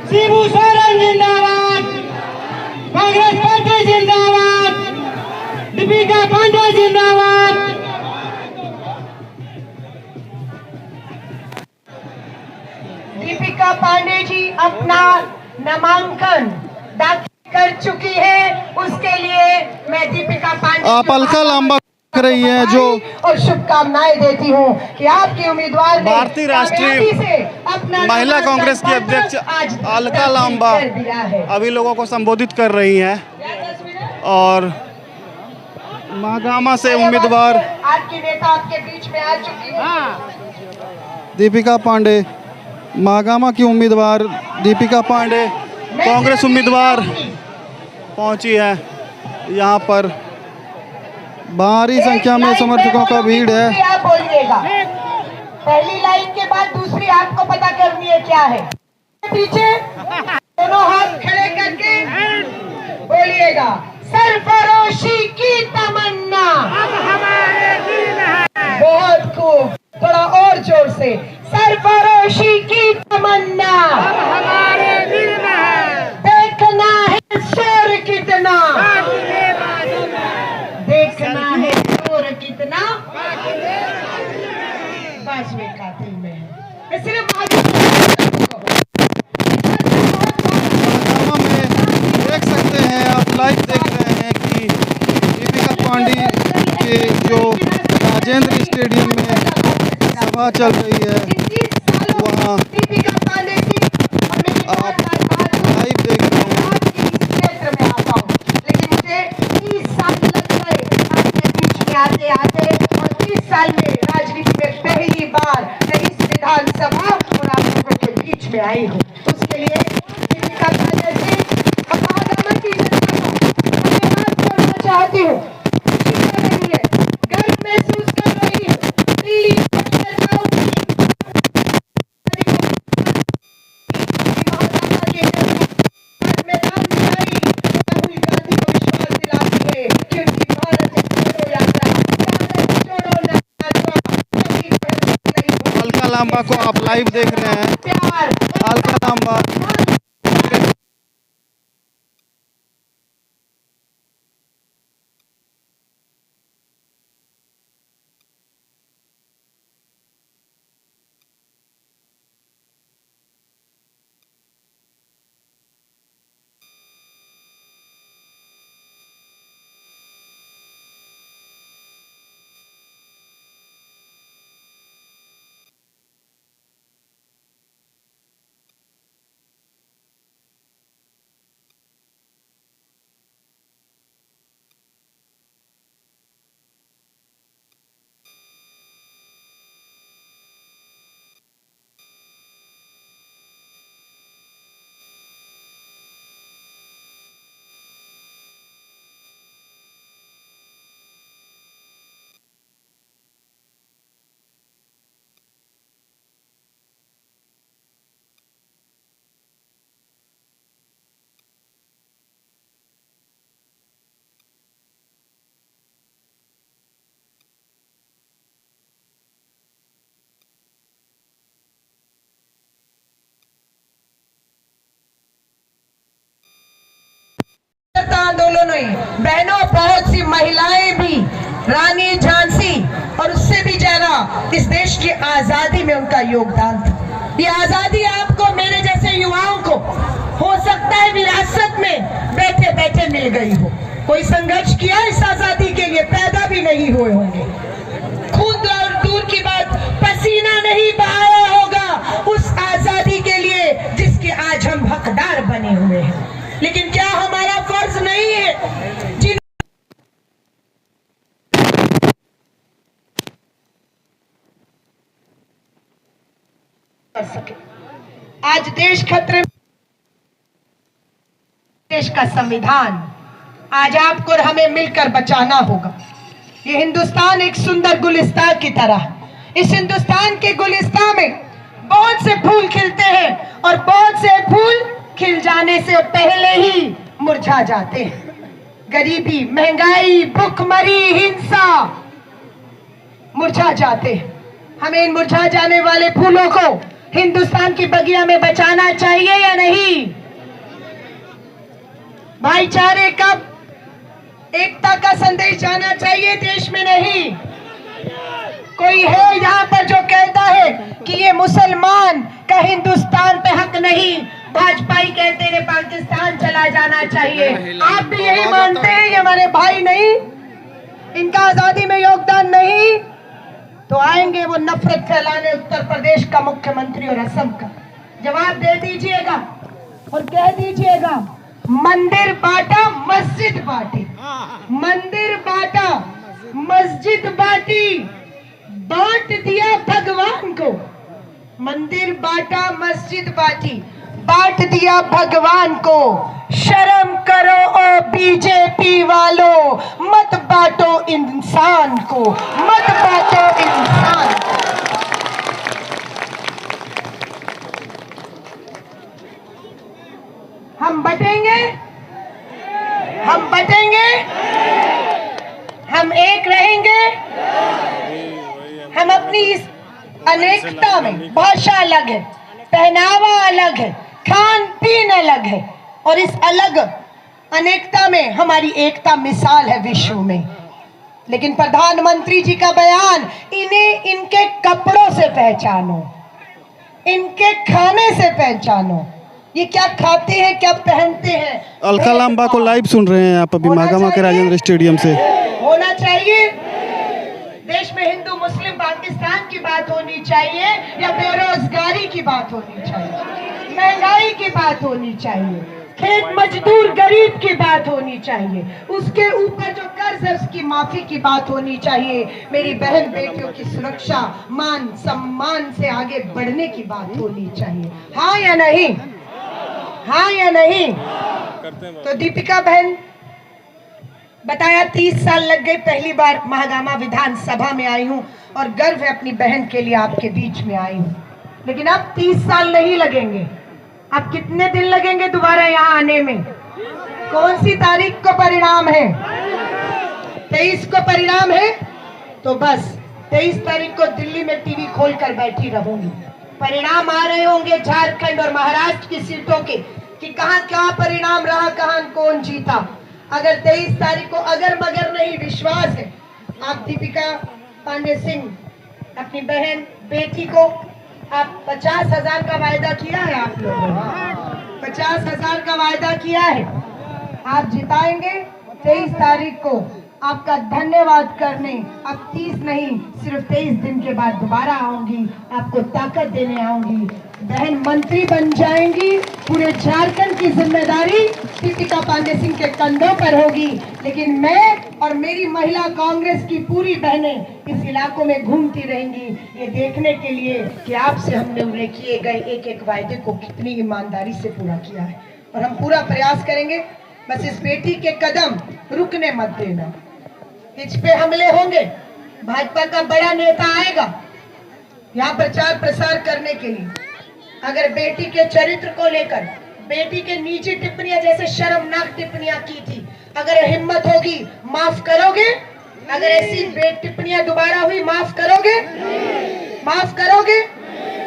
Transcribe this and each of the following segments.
शिबू सोरेन जिंदाबाद, कांग्रेस पार्टी जिंदाबाद, दीपिका पांडे जिंदाबाद। दीपिका पांडे जी अपना नामांकन दाखिल कर चुकी है, उसके लिए मैं दीपिका पांडे आप अलका लांबा कर रही हैं जो और शुभकामनाएं देती हूं कि आपकी उम्मीदवार ने भारतीय राष्ट्रीय महिला कांग्रेस की अध्यक्ष अलका लांबा अभी लोगों को संबोधित कर रही हैं और महागामा से उम्मीदवार आपकी नेता आपके बीच में आ चुकी है। दीपिका पांडे, महागामा की उम्मीदवार दीपिका पांडे कांग्रेस उम्मीदवार पहुंची है। यहाँ पर भारी संख्या में समर्थकों का भीड़ है। आप बोलिएगा, पहली लाइन के बाद दूसरी आपको पता करनी है क्या है। पीछे दोनों हाथ खड़े करके बोलिएगा, सरफरोशी की तमन्ना अब हमारे दिल है। बहुत खूब, थोड़ा और जोर से, सरफरोशी की तमन्ना अब हमारे दिल में है। देखना है शोर कितना, देखना है शोर कितना, बाजवे कातिल में है। मैं सिर्फ देख सकते हैं, आप लाइव देख रहे हैं कि दीपिका पांडे के जो राजेंद्र स्टेडियम में सभा चल रही है वहाँ आप लाइव देख रहे हैं। क्षेत्र में आता हूँ, लेकिन मुझे 30 साल लग गए आपके बीच में आते आते, और 30 साल में राजनीति में पहली बार मैं इस विधानसभा और आप लोगों के बीच में आई हूँ। उसके लिए दीपिका पांडे जी की धन्यवाद करना चाहती हूँ। गर्व महसूस कर रही हूँ। दिल्ली अलका लांबा को आप लाइव देख रहे हैं। अलका लांबा आंदोलन हुई, बहनों बहुत सी महिलाएं भी, रानी झांसी और उससे भी ज्यादा इस देश की आजादी में उनका योगदान था। ये आजादी आपको, मेरे जैसे युवाओं को, हो सकता है विरासत में बैठे बैठे मिल गई हो। कोई संघर्ष किया इस आजादी के लिए, पैदा भी नहीं हुए होंगे, खून और दूर की बात, पसीना नहीं बहाया होगा उस आजादी के लिए जिसके आज हम हकदार बने हुए हैं। लेकिन क्या हमारा फर्ज नहीं है जिन कर सके। आज देश खतरे में, देश का संविधान आज आपको और हमें मिलकर बचाना होगा। ये हिंदुस्तान एक सुंदर गुलिस्तान की तरह, इस हिंदुस्तान के गुलिस्तान में बहुत से फूल खिलते हैं और बहुत से फूल खिल जाने से पहले ही मुरझा जाते हैं। गरीबी, महंगाई, भूखमरी, हिंसा मुरझा जाते हैं। हमें इन मुरझा जाने वाले फूलों को हिंदुस्तान की बगिया में बचाना चाहिए या नहीं? भाईचारे का, एकता का संदेश जाना चाहिए देश में? नहीं। कोई है यहाँ पर जो कहता है कि ये मुसलमान का हिंदुस्तान पे हक नहीं, भाजपाई कहते हैं पाकिस्तान चला जाना चाहिए। आप भी यही मानते हैं ये हमारे भाई नहीं, इनका आजादी में योगदान नहीं? तो आएंगे वो नफरत फैलाने उत्तर प्रदेश का मुख्यमंत्री और असम का। जवाब दे दीजिएगा और कह दीजिएगा मंदिर बांटा मस्जिद बांटी, मंदिर बांटा मस्जिद बांटी, बांट दिया भगवान को। मंदिर बांटा मस्जिद बांटी, बांट दिया भगवान को। शर्म करो ओ बीजेपी वालों, मत बांटो इंसान को, मत बांटो इंसान। हम बटेंगे, हम बटेंगे, हम एक रहेंगे। हम अपनी इस अनेकता में, भाषा अलग है, पहनावा अलग है, खान पीन अलग है, और इस अलग अनेकता में हमारी एकता मिसाल है विश्व में। लेकिन प्रधानमंत्री जी का बयान, इन्हें इनके कपड़ों से पहचानो, इनके खाने से पहचानो, ये क्या खाते हैं, क्या पहनते हैं। अलका लांबा को लाइव सुन रहे हैं आप अभी महागामा के राजेंद्र स्टेडियम से। होना चाहिए देश में हिंदू मुस्लिम पाकिस्तान की बात होनी चाहिए, या बेरोजगारी की बात होनी चाहिए, महंगाई की बात होनी चाहिए, खेत मजदूर गरीब की बात होनी चाहिए, उसके ऊपर जो कर्ज है उसकी माफी की बात होनी चाहिए, मेरी बहन बेटियों की सुरक्षा, मान सम्मान से आगे बढ़ने की बात होनी चाहिए। हाँ या नहीं? हाँ या नहीं? तो दीपिका बहन, बताया 30 साल लग गए, पहली बार महागामा विधानसभा में आई हूँ और गर्व है अपनी बहन के लिए आपके बीच में आई हूँ। लेकिन अब 30 साल नहीं लगेंगे, अब कितने दिन लगेंगे दोबारा यहाँ आने में? कौन सी तारीख को परिणाम है? 23 को परिणाम है। तो बस 23 तारीख को दिल्ली में टीवी खोलकर बैठी रहूंगी। परिणाम आ रहे होंगे झारखंड और महाराष्ट्र की सीटों के, कि कहाँ क्या परिणाम रहा, कहाँ कौन जीता। अगर 23 तारीख को अगर मगर नहीं, विश्वास है आप दीपिका पांडे सिंह, अपनी बहन बेटी को आप 50,000 का वायदा किया है, आप लोगों ने 50,000 का वायदा किया है, आप जिताएंगे 23 तारीख को। आपका धन्यवाद करने अब 30 नहीं, सिर्फ 23 दिन के बाद दोबारा आऊंगी, आपको ताकत देने आऊंगी। बहन मंत्री बन जाएंगी, पूरे झारखंड की जिम्मेदारी दीपिका पांडे सिंह के कंधों पर होगी। लेकिन मैं और मेरी महिला कांग्रेस की पूरी बहनें इस इलाकों में घूमती रहेंगी, ये देखने के लिए कि आपसे हमने उन्हें किए गए एक एक वायदे को कितनी ईमानदारी से पूरा किया है। और हम पूरा प्रयास करेंगे, बस इस बेटी के कदम रुकने मत देना। इस पे हमले होंगे, भाजपा का बड़ा नेता आएगा यहाँ प्रचार प्रसार करने के लिए, अगर बेटी के चरित्र को लेकर, बेटी के निजी टिप्पणियां जैसे शर्मनाक टिप्पणियां की थी, अगर हिम्मत होगी माफ करोगे? अगर ऐसी टिप्पणियां दोबारा हुई माफ करोगे? माफ करोगे?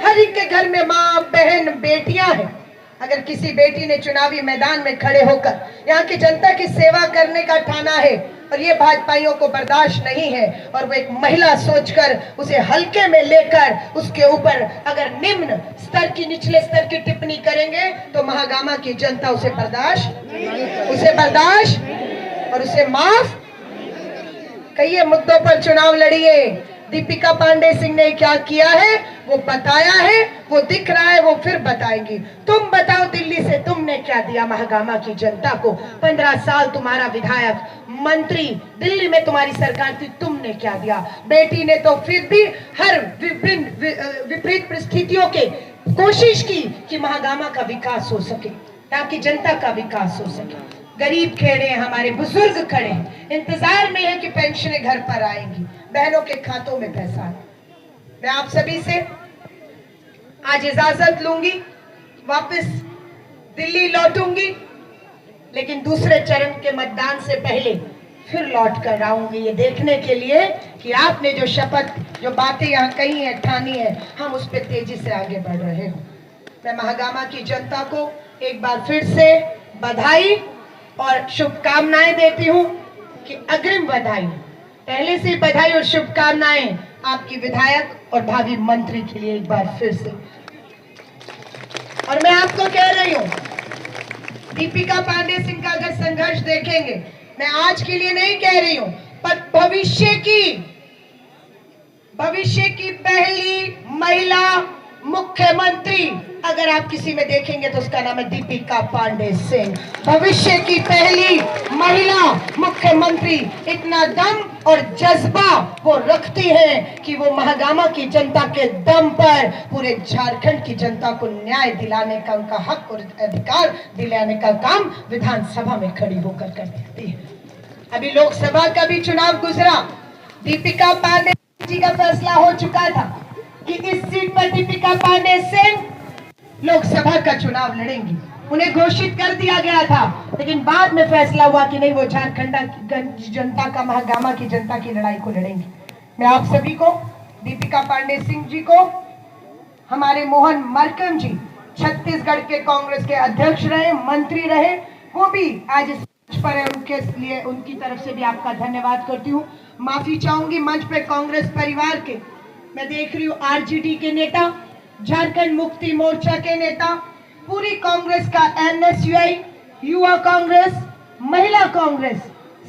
हर एक के घर में माँ बहन बेटियां हैं। अगर किसी बेटी ने चुनावी मैदान में खड़े होकर यहाँ की जनता की सेवा करने का ठाना है और ये भाजपाइयों को बर्दाश्त नहीं है, और वो एक महिला सोचकर उसे हल्के में लेकर उसके ऊपर अगर निम्न स्तर की, निचले स्तर की टिप्पणी करेंगे, तो महागामा की जनता उसे बर्दाश्त और उसे माफ। कई मुद्दों पर चुनाव लड़िए। दीपिका पांडे सिंह ने क्या किया है वो बताया है, वो दिख रहा है, वो फिर बताएंगी। तुम बताओ दिल्ली से तुमने क्या दिया महागामा की जनता को? 15 साल तुम्हारा विधायक मंत्री, दिल्ली में तुम्हारी सरकार थी, तुमने क्या दिया? बेटी ने तो फिर भी हर विपरीत परिस्थितियों के कोशिश की कि महागामा का विकास हो सके, ताकि जनता का विकास हो सके। गरीब खड़े हैं, हमारे बुजुर्ग खड़े हैं, इंतजार में है कि पेंशनें घर पर आएंगी, बहनों के खातों में पैसा है। मैं आप सभी से आज इजाजत लूंगी, वापस दिल्ली लौटूंगी, लेकिन दूसरे चरण के मतदान से पहले फिर लौट कर आऊंगी ये देखने के लिए कि आपने जो शपथ, जो बातें यहाँ कही है, ठानी है, हम उस पर तेजी से आगे बढ़ रहे हो। मैं महागामा की जनता को एक बार फिर से बधाई और शुभकामनाएं देती हूँ कि अग्रिम बधाई, पहले से बधाई और शुभकामनाएं आपकी विधायक और भावी मंत्री के लिए एक बार फिर से। और मैं आपको कह रही हूँ, दीपिका पांडे सिंह का अगर संघर्ष देखेंगे, मैं आज के लिए नहीं कह रही हूँ, पर भविष्य की पहली महिला मुख्यमंत्री अगर आप किसी में देखेंगे तो उसका नाम है दीपिका पांडे सिंह। भविष्य की पहली महिला मुख्यमंत्री। इतना दम और जज्बा वो रखती है कि वो महागामा की जनता के दम पर पूरे झारखंड की जनता को न्याय दिलाने का, उनका हक और अधिकार दिलाने का काम विधानसभा में खड़ी होकर कर देती है। अभी लोकसभा का भी चुनाव गुजरा, दीपिका पांडे जी का फैसला हो चुका था कि इस सीट पर दीपिका पांडे सिंह लोकसभा का चुनाव लड़ेंगी। उन्हें घोषित कर दिया गया था, लेकिन बाद में फैसला हुआ कि नहीं, वो झारखंड की जनता का, महागामा की जनता की लड़ाई को लड़ेंगी। मैं आप सभी को, दीपिका पांडे सिंह जी को, हमारे मोहन मरकम जी छत्तीसगढ़ के कांग्रेस के अध्यक्ष रहे, मंत्री रहे, वो भी आज इस मंच पर है, उनके लिए, उनकी तरफ से भी आपका धन्यवाद करती हूँ। माफी चाहूंगी मंच पे कांग्रेस परिवार के, मैं देख रही हूँ आरजेडी के नेता, झारखंड मुक्ति मोर्चा के नेता, पूरी कांग्रेस का एनएसयूआई, युवा कांग्रेस, महिला कांग्रेस,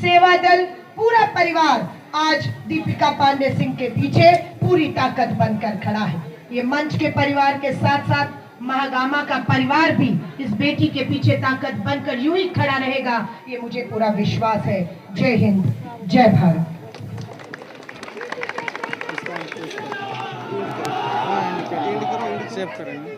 सेवा दल, पूरा परिवार आज दीपिका पांडे सिंह के पीछे पूरी ताकत बनकर खड़ा है। ये मंच के परिवार के साथ साथ महागामा का परिवार भी इस बेटी के पीछे ताकत बनकर यूं ही खड़ा रहेगा, ये मुझे पूरा विश्वास है। जय हिंद, जय भारत। सेव करेंगे।